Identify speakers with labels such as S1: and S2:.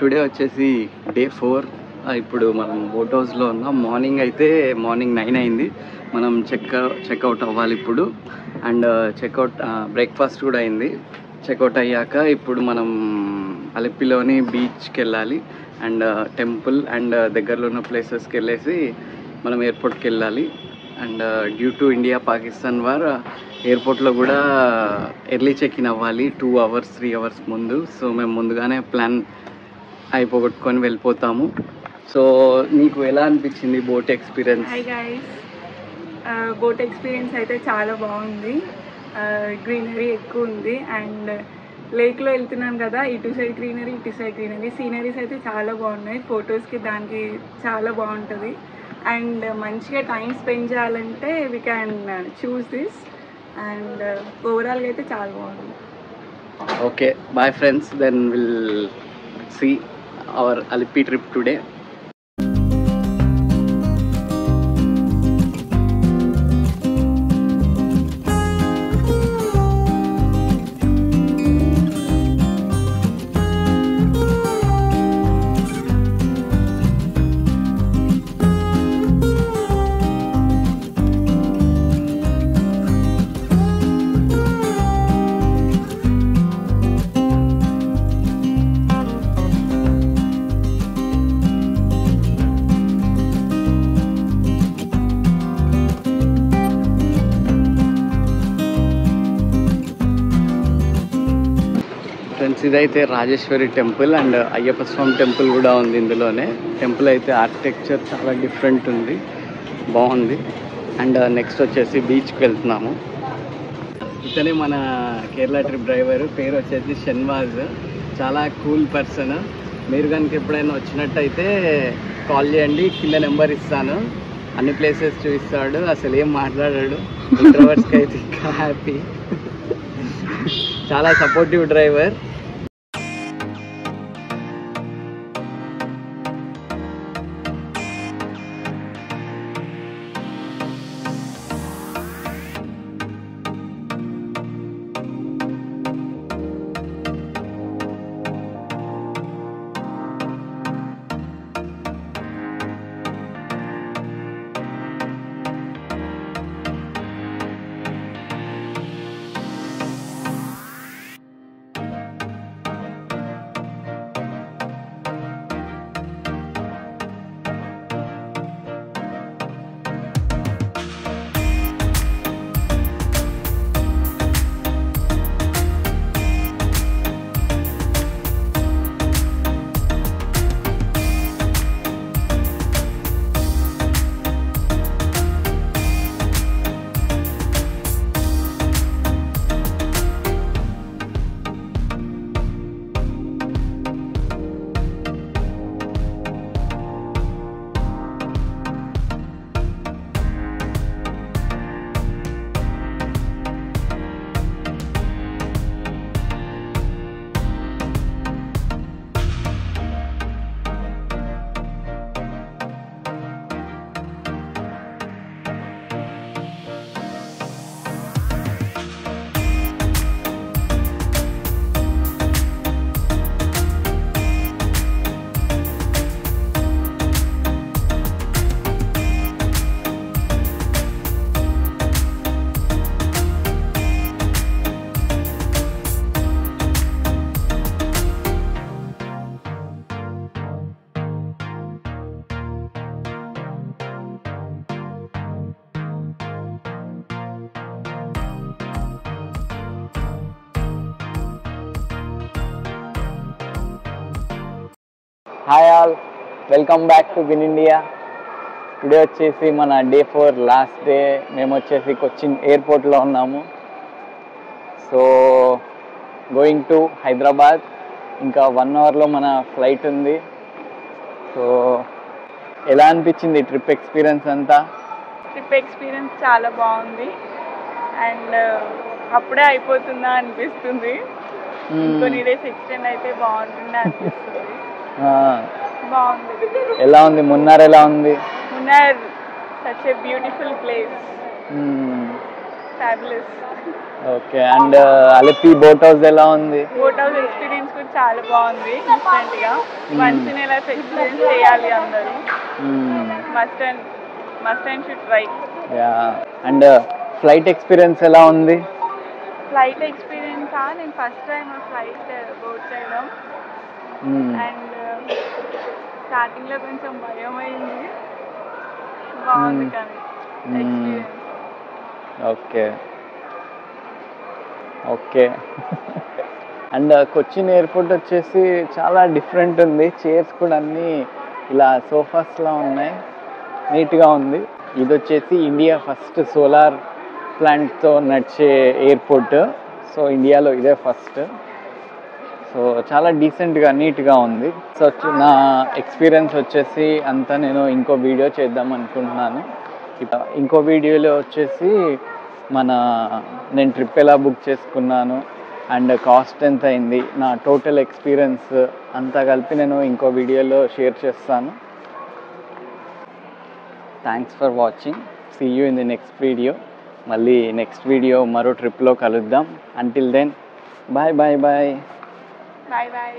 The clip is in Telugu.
S1: టుడే వచ్చేసి డే 4. ఇప్పుడు మనం బోట్ హౌస్లో ఉన్నాం. మార్నింగ్ 9 అయింది. మనం చెక్అవుట్ అవ్వాలి ఇప్పుడు. అండ్ చెక్అవుట్ బ్రేక్ఫాస్ట్ కూడా అయింది. చెక్అవుట్ అయ్యాక ఇప్పుడు మనం అలిపిలోని బీచ్కి వెళ్ళాలి అండ్ టెంపుల్ అండ్ దగ్గరలో ఉన్న ప్లేసెస్కి వెళ్ళేసి మనం ఎయిర్పోర్ట్కి వెళ్ళాలి. And due to India Pakistan war ఎయిర్పోర్ట్లో కూడా ఎర్లీ చెక్ ఇన్ అవ్వాలి 2 hours 3 hours ముందు. సో మేము ముందుగానే ప్లాన్ అయిపోగొట్టుకొని వెళ్ళిపోతాము. సో నీకు ఎలా అనిపించింది boat experience?
S2: Hi guys, boat experience అయితే చాలా బాగుంది. గ్రీనరీ ఎక్కువ ఉంది అండ్ లేక్లో వెళ్తున్నాం కదా, ఇటు సైడ్ గ్రీనరీ ఇటు సైడ్ గ్రీనరీ. సీనరీస్ అయితే చాలా బాగున్నాయి. ఫొటోస్కి దానికి చాలా బాగుంటుంది. అండ్ మంచిగా టైం స్పెండ్ చేయాలంటే we can choose this. And ఓవరాల్గా అయితే చాలా బాగుంది.
S1: Okay, bye friends. Then will see our అలిపి ట్రిప్ టుడే. ఫ్రెండ్స్, ఇదైతే Rajeshwari temple and Ayyappa Swami temple కూడా ఉంది ఇందులోనే. టెంపుల్ అయితే ఆర్కిటెక్చర్ చాలా డిఫరెంట్ ఉంది, బాగుంది. అండ్ నెక్స్ట్ వచ్చేసి బీచ్కి వెళ్తున్నాము. ఇతనే మన కేరళ ట్రిప్ డ్రైవర్, పేరు వచ్చేసి షన్వాజ్. చాలా కూల్ పర్సన్. మీరు కనుక ఎప్పుడైనా వచ్చినట్టయితే కాల్ చేయండి, కింద నెంబర్ ఇస్తాను. అన్ని ప్లేసెస్ చూపిస్తాడు. అసలు ఏం మాట్లాడాడు. ఇంట్రోవర్ట్స్కి అయితే ఇంకా హ్యాపీ. చాలా supportive driver. Hi all, welcome back to win India. Today వచ్చేసి మన డే 4 లాస్ట్ డే. మేము వచ్చేసి కొచ్చిన్ ఎయిర్పోర్ట్లో ఉన్నాము. So going to Hyderabad. ఇంకా 1 hourలో మన ఫ్లైట్ ఉంది. సో ఎలా అనిపించింది ట్రిప్ ఎక్స్పీరియన్స్ అంతా?
S2: ట్రిప్ ఎక్స్పీరియన్స్ చాలా బాగుంది అండ్ అప్పుడే అయిపోతుందా అనిపిస్తుంది. కొన్ని డేస్ ఎక్స్టెండ్ అయితే బాగుంటుండే అనిపిస్తుంది. బాగుంది.
S1: ఎలా ఉంది మున్నార్? ఎలా ఉంది
S2: Munnar? Such a beautiful place. Fabulous.
S3: Okay. And Alleppey boat house ఎలా ఉంది?
S2: బోట్ హౌస్ ఎక్స్పీరియన్స్ కూడా చాలా బాగుంది. డిఫరెంట్గా వన్స్ ఇన్ లైఫ్ ఎక్స్పీరియన్స్ చేయాలి అందరూ. Must and should try.
S3: Yeah. And flight experience ఎలా ఉంది?
S2: ఫ్లైట్ ఎక్స్పీరియన్సా, నేను ఫస్ట్ టైం ఫ్లైట్ బోట్ చేయడం. అండ్ స్టార్టింగ్లో కొంచెం భయం అయింది, బాగుంది కానీ experience.
S3: Okay okay. And Cochin airport వచ్చేసి చాలా డిఫరెంట్ ఉంది. చైర్స్ కూడా అన్నీ ఇలా సోఫాస్లా ఉన్నాయి, నీట్గా ఉంది. ఇది వచ్చేసి ఇండియా ఫస్ట్ సోలార్ ప్లాంట్తో నడిచే ఎయిర్పోర్ట్. సో ఇండియాలో ఇదే ఫస్ట్. సో చాలా డీసెంట్గా నీట్గా ఉంది. సో నా ఎక్స్పీరియన్స్ వచ్చేసి అంతా నేను ఇంకో వీడియో చేద్దాం అనుకుంటున్నాను. ఇంకో వీడియోలో వచ్చేసి నేను ట్రిప్ ఎలా బుక్ చేసుకున్నాను అండ్ కాస్ట్ ఎంత అయింది, నా టోటల్ ఎక్స్పీరియన్స్ అంతా కలిపి నేను ఇంకో వీడియోలో షేర్ చేస్తాను. Thanks for watching. See you in the next video. మళ్ళీ నెక్స్ట్ వీడియో మరో ట్రిప్లో కలుద్దాం. Until then bye bye bye.
S2: Bye bye.